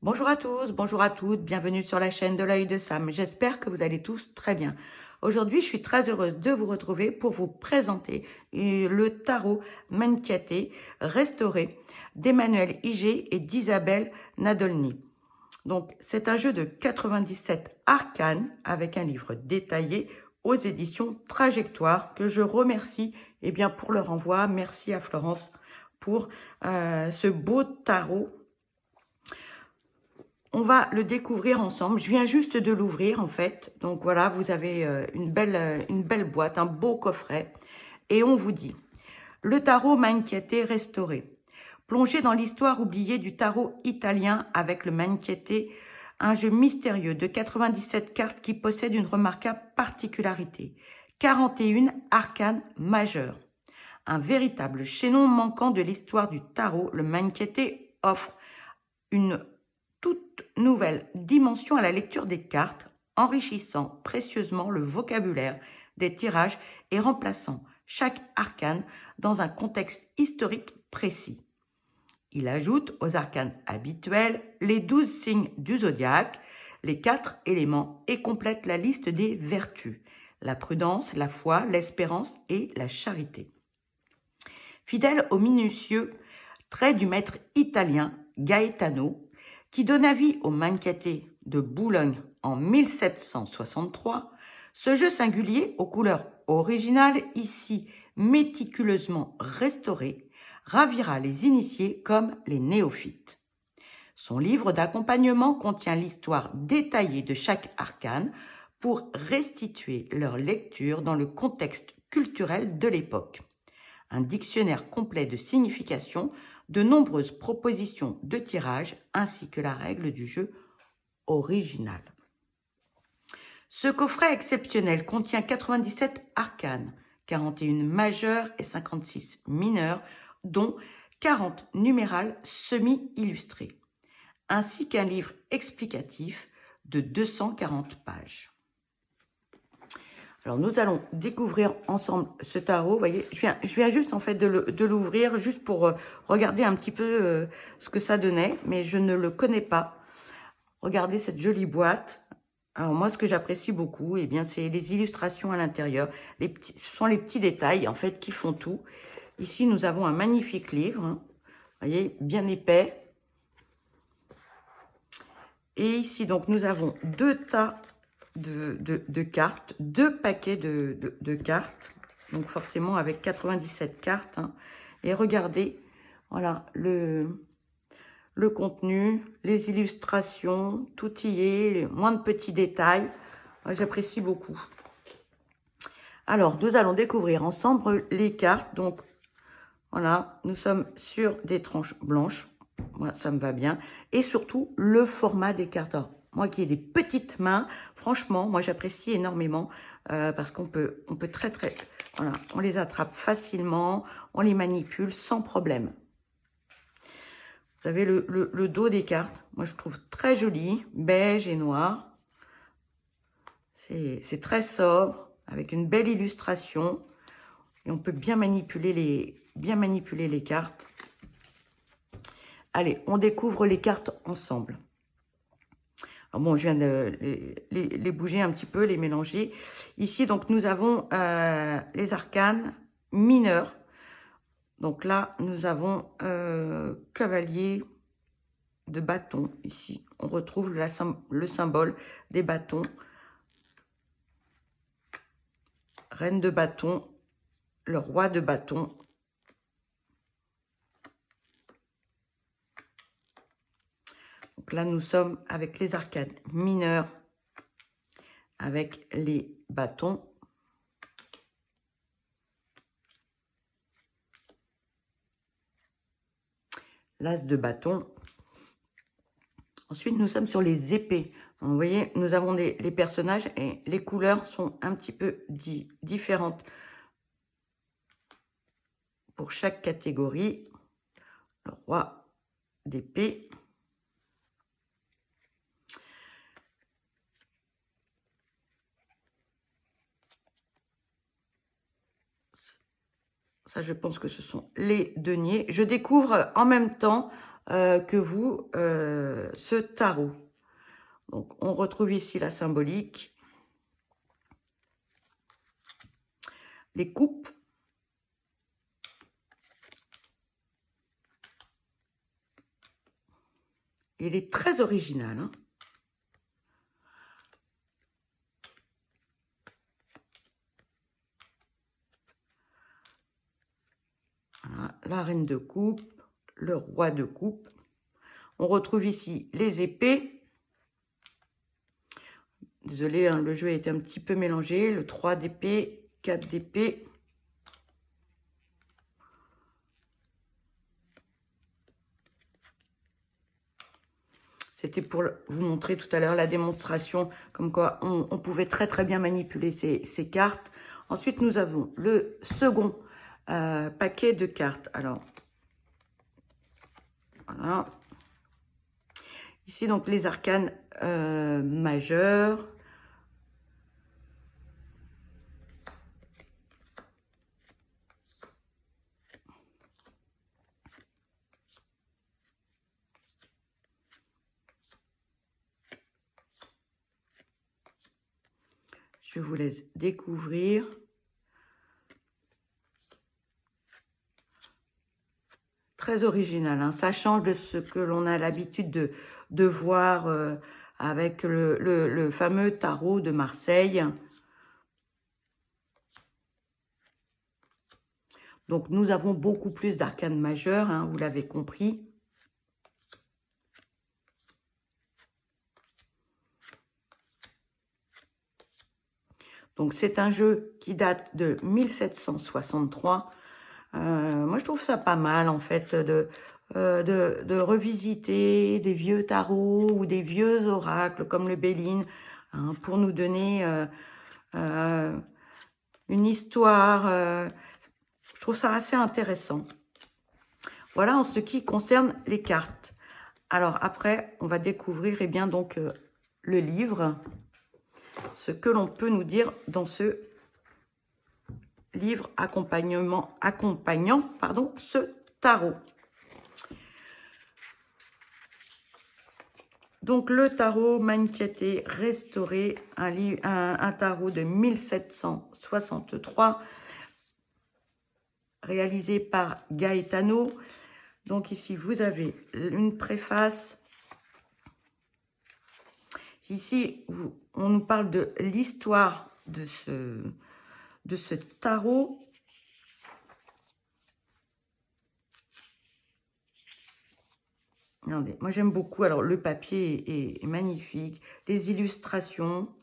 Bonjour à tous, bonjour à toutes, bienvenue sur la chaîne de l'œil de Sam. J'espère que vous allez tous très bien. Aujourd'hui, je suis très heureuse de vous retrouver pour vous présenter le tarot Manicaté restauré d'Emmanuel Iger et d'Isabelle Nadolny. Donc, c'est un jeu de 97 arcanes avec un livre détaillé aux éditions Trajectoire que je remercie pour le renvoi. Merci à Florence pour ce beau tarot. On va le découvrir ensemble. Je viens juste de l'ouvrir en fait. Donc voilà, vous avez une belle boîte, un beau coffret. Et on vous dit, le tarot Manicaté restauré. Plongez dans l'histoire oubliée du tarot italien avec le Manicaté, un jeu mystérieux de 97 cartes qui possède une remarquable particularité. 41 arcanes majeures. Un véritable chaînon manquant de l'histoire du tarot, le Manicaté offre une toute nouvelle dimension à la lecture des cartes, enrichissant précieusement le vocabulaire des tirages et remplaçant chaque arcane dans un contexte historique précis. Il ajoute aux arcanes habituels les 12 signes du zodiaque, les 4 éléments et complète la liste des vertus, la prudence, la foi, l'espérance et la charité. Fidèle aux minutieux traits du maître italien Gaetano, qui donna vie au Manicaté de Boulogne en 1763, ce jeu singulier aux couleurs originales, ici méticuleusement restauré, ravira les initiés comme les néophytes. Son livre d'accompagnement contient l'histoire détaillée de chaque arcane pour restituer leur lecture dans le contexte culturel de l'époque. Un dictionnaire complet de significations, de nombreuses propositions de tirage ainsi que la règle du jeu original. Ce coffret exceptionnel contient 97 arcanes, 41 majeures et 56 mineures, dont 40 numérales semi-illustrées, ainsi qu'un livre explicatif de 240 pages. Alors, nous allons découvrir ensemble ce tarot. Vous voyez, je viens juste en fait de l'ouvrir, juste pour regarder un petit peu ce que ça donnait, mais je ne le connais pas. Regardez cette jolie boîte. Alors moi, ce que j'apprécie beaucoup, c'est les illustrations à l'intérieur. Ce sont les petits détails en fait qui font tout. Ici, nous avons un magnifique livre, hein. Vous voyez, bien épais. Et ici, donc, nous avons deux tas de cartes, deux paquets de cartes, donc forcément avec 97 cartes, hein. Et regardez, voilà, le contenu, les illustrations, tout y est, moins de petits détails, j'apprécie beaucoup. Alors, nous allons découvrir ensemble les cartes, donc voilà, nous sommes sur des tranches blanches, moi ça me va bien, et surtout le format des cartes. Alors, moi qui ai des petites mains, franchement, moi j'apprécie énormément parce qu'on peut voilà, on les attrape facilement, on les manipule sans problème. Vous avez le dos des cartes, moi je trouve très joli, beige et noir. C'est très sobre, avec une belle illustration, et on peut bien manipuler les cartes. Allez, on découvre les cartes ensemble. Alors bon, je viens de les bouger un petit peu, les mélanger. Ici, donc, nous avons les arcanes mineurs. Donc là, nous avons cavalier de bâton. Ici, on retrouve le symbole des bâtons. Reine de bâton, le roi de bâton. Donc là, nous sommes avec les arcanes mineures, avec les bâtons. L'as de bâton. Ensuite, nous sommes sur les épées. Donc, vous voyez, nous avons les personnages et les couleurs sont un petit peu différentes pour chaque catégorie. Le roi d'épée. Ça, je pense que ce sont les deniers. Je découvre en même temps que vous ce tarot. Donc, on retrouve ici la symbolique, les coupes, il est très original, hein. Voilà, la reine de coupe, le roi de coupe. On retrouve ici les épées. Désolée, hein, le jeu a été un petit peu mélangé. Le 3 d'épée, 4 d'épée. C'était pour vous montrer tout à l'heure la démonstration, comme quoi on pouvait très bien manipuler ces cartes. Ensuite, nous avons le second paquet de cartes. Alors, voilà. Ici, donc, les arcanes majeurs. Je vous laisse découvrir. Très original, hein. Ça change de ce que l'on a l'habitude de voir avec le fameux tarot de Marseille. Donc, nous avons beaucoup plus d'arcanes majeures, hein, vous l'avez compris. Donc, c'est un jeu qui date de 1763. Moi, je trouve ça pas mal, en fait, de revisiter des vieux tarots ou des vieux oracles comme le Béline, hein, pour nous donner une histoire. Je trouve ça assez intéressant. Voilà en ce qui concerne les cartes. Alors, après, on va découvrir, eh bien, donc, le livre. Ce que l'on peut nous dire dans ce livre accompagnant ce tarot. Donc, le tarot Manichaté restauré, un tarot de 1763, réalisé par Gaetano. Donc, ici, vous avez une préface. Ici, on nous parle de l'histoire de ce tarot. Regardez, moi j'aime beaucoup. Alors, le papier est magnifique. Les illustrations.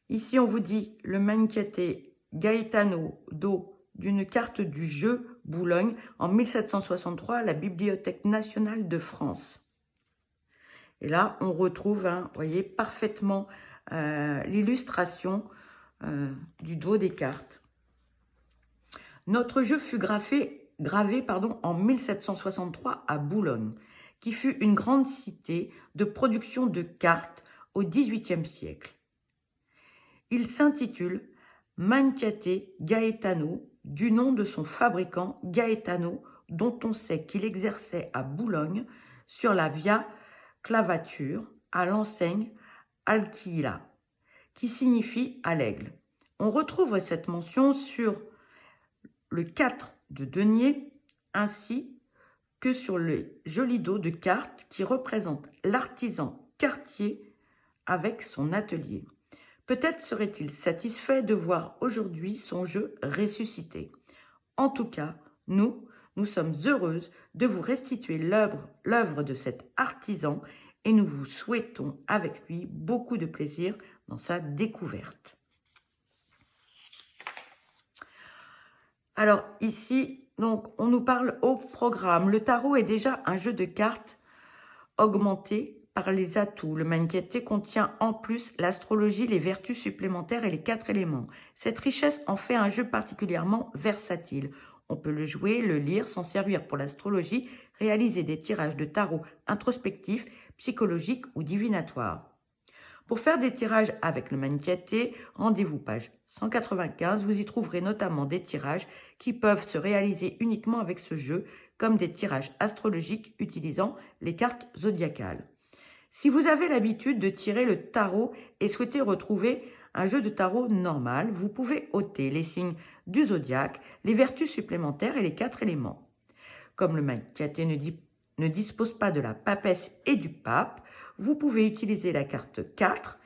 Ici, on vous dit le Manichaté Gaetano do d'une carte du jeu Boulogne en 1763 à la Bibliothèque nationale de France. Et là, on retrouve, hein, vous voyez, parfaitement l'illustration du dos des cartes. Notre jeu fut gravé en 1763 à Boulogne, qui fut une grande cité de production de cartes au XVIIIe siècle. Il s'intitule Manichaté Gaetano, du nom de son fabricant Gaetano, dont on sait qu'il exerçait à Boulogne sur la Via Clavature à l'enseigne Alquila, qui signifie à l'aigle. On retrouve cette mention sur le 4 de denier, ainsi que sur le joli dos de cartes qui représente l'artisan cartier avec son atelier. Peut-être serait-il satisfait de voir aujourd'hui son jeu ressuscité. En tout cas, nous sommes heureuses de vous restituer l'œuvre de cet artisan et nous vous souhaitons avec lui beaucoup de plaisir dans sa découverte. Alors ici, donc, on nous parle au programme. Le tarot est déjà un jeu de cartes augmenté par les atouts. Le Manichaté contient en plus l'astrologie, les vertus supplémentaires et les 4 éléments. Cette richesse en fait un jeu particulièrement versatile. On peut le jouer, le lire, s'en servir pour l'astrologie, réaliser des tirages de tarot introspectifs, psychologiques ou divinatoires. Pour faire des tirages avec le Manichiate, rendez-vous page 195. Vous y trouverez notamment des tirages qui peuvent se réaliser uniquement avec ce jeu, comme des tirages astrologiques utilisant les cartes zodiacales. Si vous avez l'habitude de tirer le tarot et souhaitez retrouver un jeu de tarot normal, vous pouvez ôter les signes du zodiaque, les vertus supplémentaires et les 4 éléments. Comme le Manichiate ne dispose pas de la papesse et du pape, vous pouvez utiliser la carte 4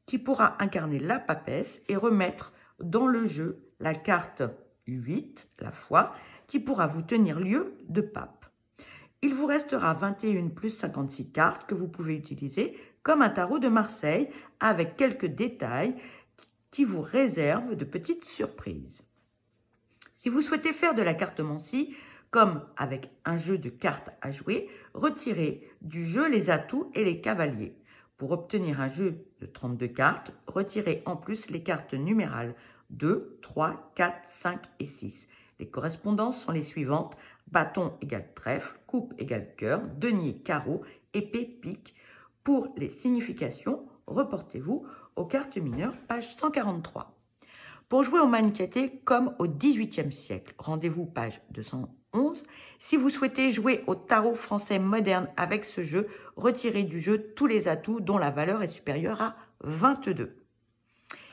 qui pourra incarner la papesse et remettre dans le jeu la carte 8, la foi, qui pourra vous tenir lieu de pape. Il vous restera 21 plus 56 cartes que vous pouvez utiliser comme un tarot de Marseille avec quelques détails qui vous réservent de petites surprises. Si vous souhaitez faire de la cartomancie, comme avec un jeu de cartes à jouer, retirez du jeu les atouts et les cavaliers. Pour obtenir un jeu de 32 cartes, retirez en plus les cartes numérales 2, 3, 4, 5 et 6. Les correspondances sont les suivantes: bâton égale trèfle, coupe égale cœur, denier, carreau, épée, pique. Pour les significations, reportez-vous aux cartes mineures, page 143. Pour jouer au Manichiate comme au XVIIIe siècle, rendez-vous page 211. Si vous souhaitez jouer au tarot français moderne avec ce jeu, retirez du jeu tous les atouts dont la valeur est supérieure à 22.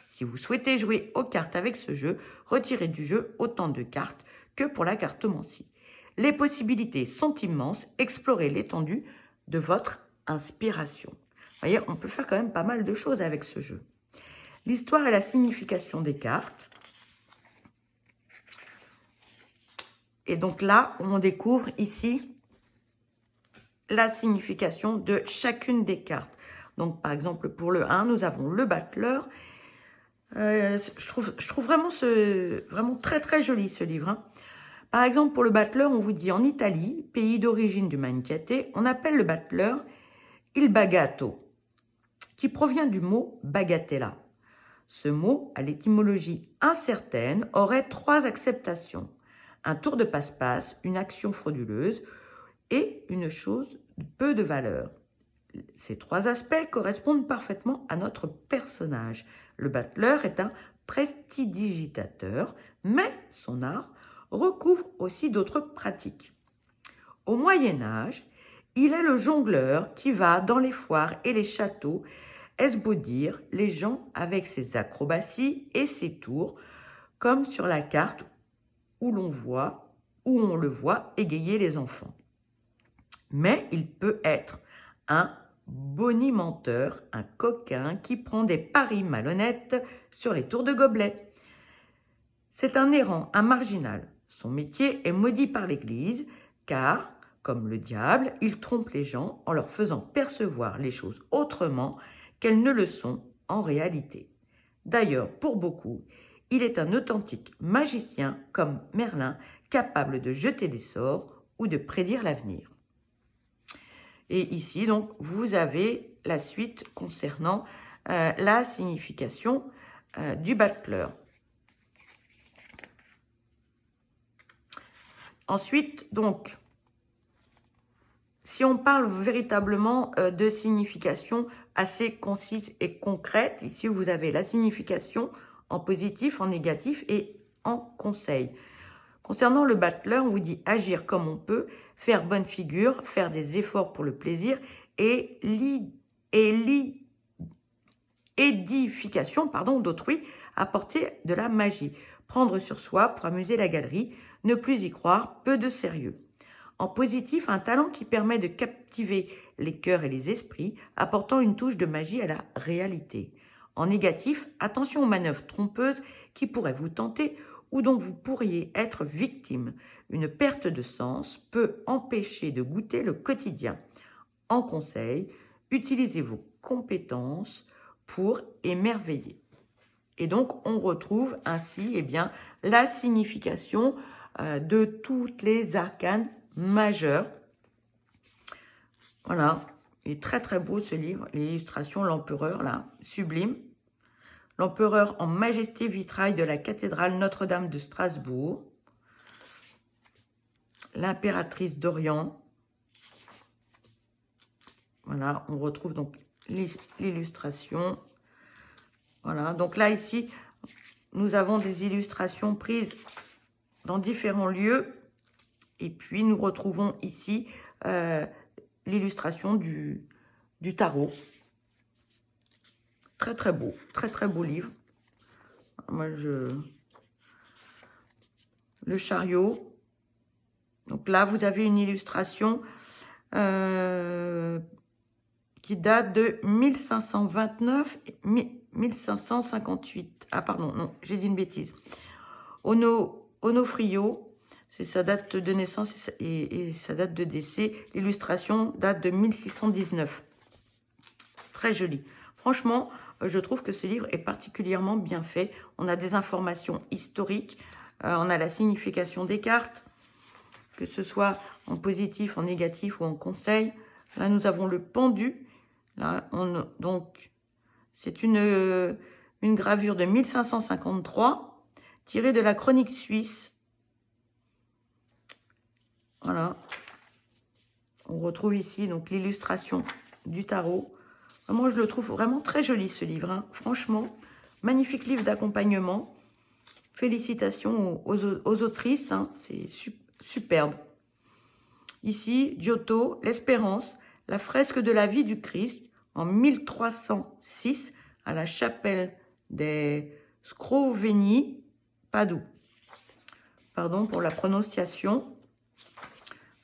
Si vous souhaitez jouer aux cartes avec ce jeu, retirez du jeu autant de cartes que pour la cartomancie. Les possibilités sont immenses, explorez l'étendue de votre inspiration. Vous voyez, on peut faire quand même pas mal de choses avec ce jeu. L'histoire et la signification des cartes. Et donc là, on découvre ici la signification de chacune des cartes. Donc par exemple, pour le 1, nous avons le battleur. Je trouve vraiment très très joli ce livre. Hein. Par exemple, pour le battleur, on vous dit en Italie, pays d'origine du Manichiate, on appelle le battleur il bagatto, qui provient du mot bagatella. Ce mot, à l'étymologie incertaine, aurait 3 acceptations. Un tour de passe-passe, une action frauduleuse et une chose de peu de valeur. Ces 3 aspects correspondent parfaitement à notre personnage. Le battleur est un prestidigitateur, mais son art recouvre aussi d'autres pratiques. Au Moyen-Âge, il est le jongleur qui va dans les foires et les châteaux esbaudir les gens avec ses acrobaties et ses tours, comme sur la carte où on le voit égayer les enfants. Mais il peut être un bonimenteur, un coquin qui prend des paris malhonnêtes sur les tours de gobelets. C'est un errant, un marginal. Son métier est maudit par l'Église, car, comme le diable, il trompe les gens en leur faisant percevoir les choses autrement qu'elles ne le sont en réalité. D'ailleurs, pour beaucoup, il est un authentique magicien comme Merlin, capable de jeter des sorts ou de prédire l'avenir. Et ici, donc, vous avez la suite concernant la signification du battleur. Ensuite, donc, si on parle véritablement de signification assez concise et concrète, ici vous avez la signification en positif, en négatif et en conseil. Concernant le battleur, on vous dit agir comme on peut, faire bonne figure, faire des efforts pour le plaisir et l'édification d'autrui, apporter de la magie, prendre sur soi pour amuser la galerie, ne plus y croire, peu de sérieux. En positif, un talent qui permet de captiver les cœurs et les esprits, apportant une touche de magie à la réalité. En négatif, attention aux manœuvres trompeuses qui pourraient vous tenter ou dont vous pourriez être victime. Une perte de sens peut empêcher de goûter le quotidien. En conseil, utilisez vos compétences pour émerveiller. Et donc, on retrouve ainsi la signification de toutes les arcanes majeurs. Voilà, il est très très beau ce livre, l'illustration, l'empereur là, sublime. L'empereur en majesté vitrail de la cathédrale Notre-Dame de Strasbourg. L'impératrice d'Orient. Voilà, on retrouve donc l'illustration. Voilà, donc là, ici, nous avons des illustrations prises dans différents lieux. Et puis, nous retrouvons ici l'illustration du tarot. Très, très beau livre. Moi, le chariot. Donc là, vous avez une illustration qui date de 1529, 1558. Ah, pardon, non, j'ai dit une bêtise. Onofrio, c'est sa date de naissance et sa date de décès. L'illustration date de 1619. Très joli. Franchement, je trouve que ce livre est particulièrement bien fait. On a des informations historiques, on a la signification des cartes, que ce soit en positif, en négatif ou en conseil. Là, nous avons le pendu. Là, donc, c'est une gravure de 1553, tirée de la chronique suisse. Voilà. On retrouve ici donc l'illustration du tarot. Moi, je le trouve vraiment très joli, ce livre. Hein. Franchement, magnifique livre d'accompagnement. Félicitations aux autrices. Hein. C'est superbe. Ici, Giotto, l'Espérance, la fresque de la vie du Christ, en 1306, à la chapelle des Scrovegni, Padoue. Pardon pour la prononciation.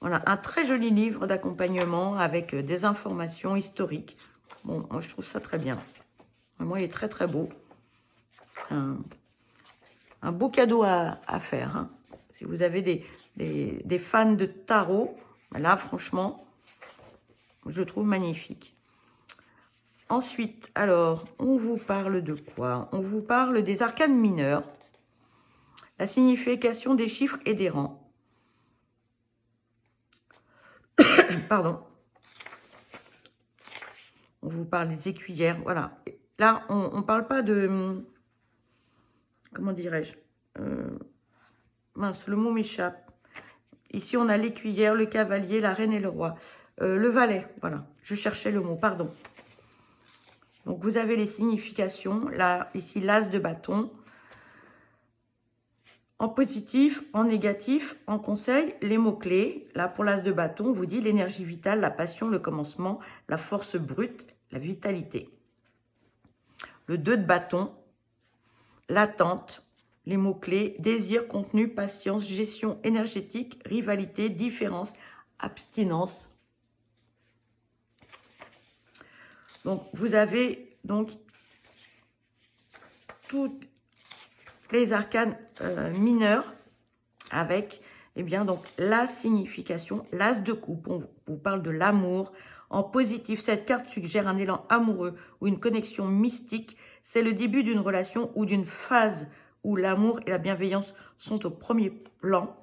Voilà, un très joli livre d'accompagnement avec des informations historiques. Bon, moi, je trouve ça très bien. Vraiment, il est très beau. Un beau cadeau à faire. Hein. Si vous avez des fans de tarot, là, franchement, je le trouve magnifique. Ensuite, alors, on vous parle de quoi? On vous parle des arcanes mineurs, la signification des chiffres et des rangs. Pardon. On vous parle des écuyères, voilà. Là, on ne parle pas de... Comment dirais-je mince, le mot m'échappe. Ici, on a l'écuyère, le cavalier, la reine et le roi. Le valet, voilà. Je cherchais le mot, pardon. Donc, vous avez les significations. Là, ici, l'as de bâton. En positif, en négatif, en conseil, les mots-clés. Là, pour l'as de bâton, on vous dit l'énergie vitale, la passion, le commencement, la force brute, la vitalité. Le 2 de bâton, l'attente, les mots-clés, désir, contenu, patience, gestion énergétique, rivalité, différence, abstinence. Donc, vous avez donc tous les arcanes mineurs avec, eh bien, donc la signification, l'as de coupe. On vous parle de l'amour. En positif, cette carte suggère un élan amoureux ou une connexion mystique. C'est le début d'une relation ou d'une phase où l'amour et la bienveillance sont au premier plan.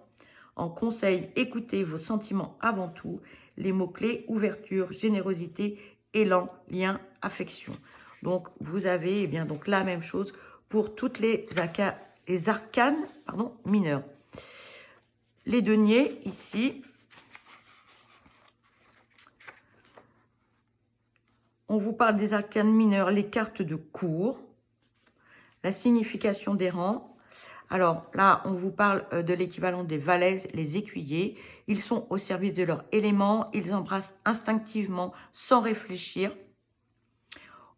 En conseil, écoutez vos sentiments avant tout. Les mots-clés, ouverture, générosité, élan, lien, affection. Donc, vous avez eh bien, donc, la même chose pour toutes les arcanes mineurs. Les deniers, ici, on vous parle des arcanes mineurs, les cartes de cour, la signification des rangs. Alors là, on vous parle de l'équivalent des valets, les écuyers. Ils sont au service de leur élément, ils embrassent instinctivement, sans réfléchir,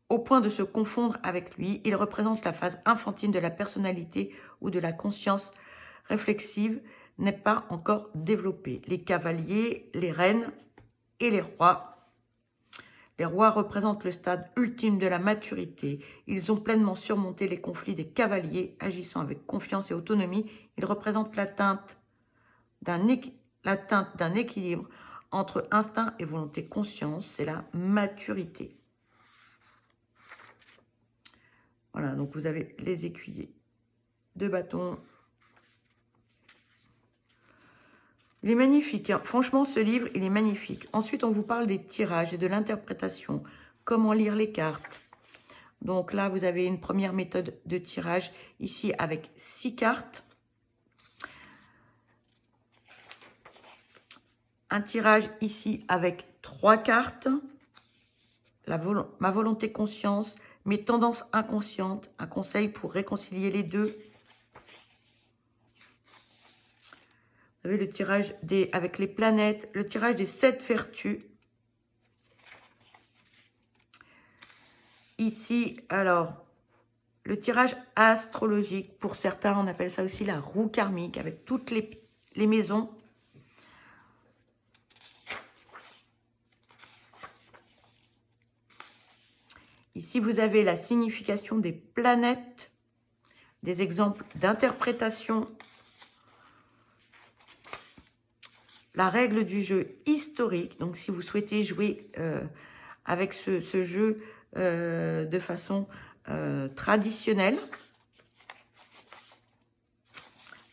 au point de se confondre avec lui. Ils représentent la phase infantile de la personnalité ou de la conscience réflexive n'est pas encore développée. Les cavaliers, les reines et les rois. Les rois représentent le stade ultime de la maturité. Ils ont pleinement surmonté les conflits des cavaliers, agissant avec confiance et autonomie. Ils représentent l'atteinte d'un équilibre entre instinct et volonté conscience. C'est la maturité. Voilà, donc vous avez les écuyers de bâton. Il est magnifique. Hein. Franchement, ce livre, il est magnifique. Ensuite, on vous parle des tirages et de l'interprétation. Comment lire les cartes. Donc là, vous avez une première méthode de tirage ici avec 6 cartes. Un tirage ici avec 3 cartes. ma volonté conscience, mes tendances inconscientes, un conseil pour réconcilier les deux. Vous avez le tirage avec les planètes, le tirage des 7 vertus. Ici, alors, le tirage astrologique, pour certains, on appelle ça aussi la roue karmique, avec toutes les maisons. Ici, vous avez la signification des planètes, des exemples d'interprétation, la règle du jeu historique. Donc, si vous souhaitez jouer avec ce jeu de façon traditionnelle,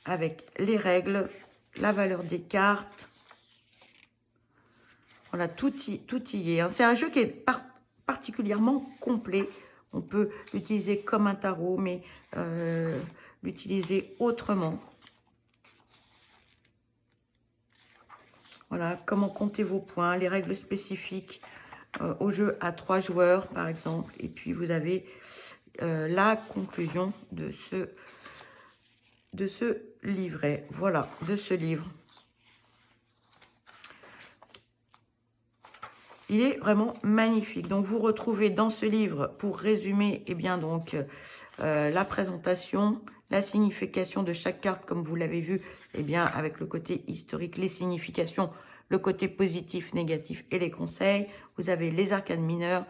avec les règles, la valeur des cartes, voilà, tout y est. Hein. C'est un jeu qui est particulièrement complet. On peut l'utiliser comme un tarot, mais l'utiliser autrement. Voilà, comment compter vos points, les règles spécifiques au jeu à 3 joueurs, par exemple. Et puis, vous avez la conclusion de ce livret. Voilà, de ce livre. Il est vraiment magnifique. Donc, vous retrouvez dans ce livre, pour résumer, eh bien, donc, la présentation, la signification de chaque carte, comme vous l'avez vu, eh bien, avec le côté historique, les significations, le côté positif, négatif et les conseils. Vous avez les arcanes mineurs,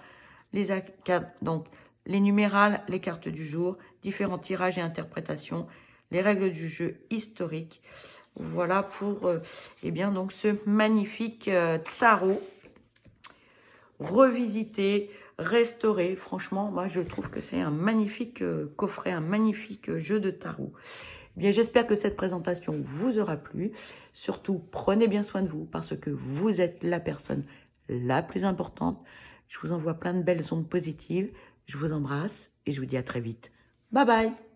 les arcanes, donc, les numérales, les cartes du jour, différents tirages et interprétations, les règles du jeu historique. Voilà pour, eh bien, donc, ce magnifique tarot. Revisiter, restaurer. Franchement, moi, je trouve que c'est un magnifique coffret, un magnifique jeu de tarot. Eh bien, j'espère que cette présentation vous aura plu. Surtout, prenez bien soin de vous parce que vous êtes la personne la plus importante. Je vous envoie plein de belles ondes positives. Je vous embrasse et je vous dis à très vite. Bye bye!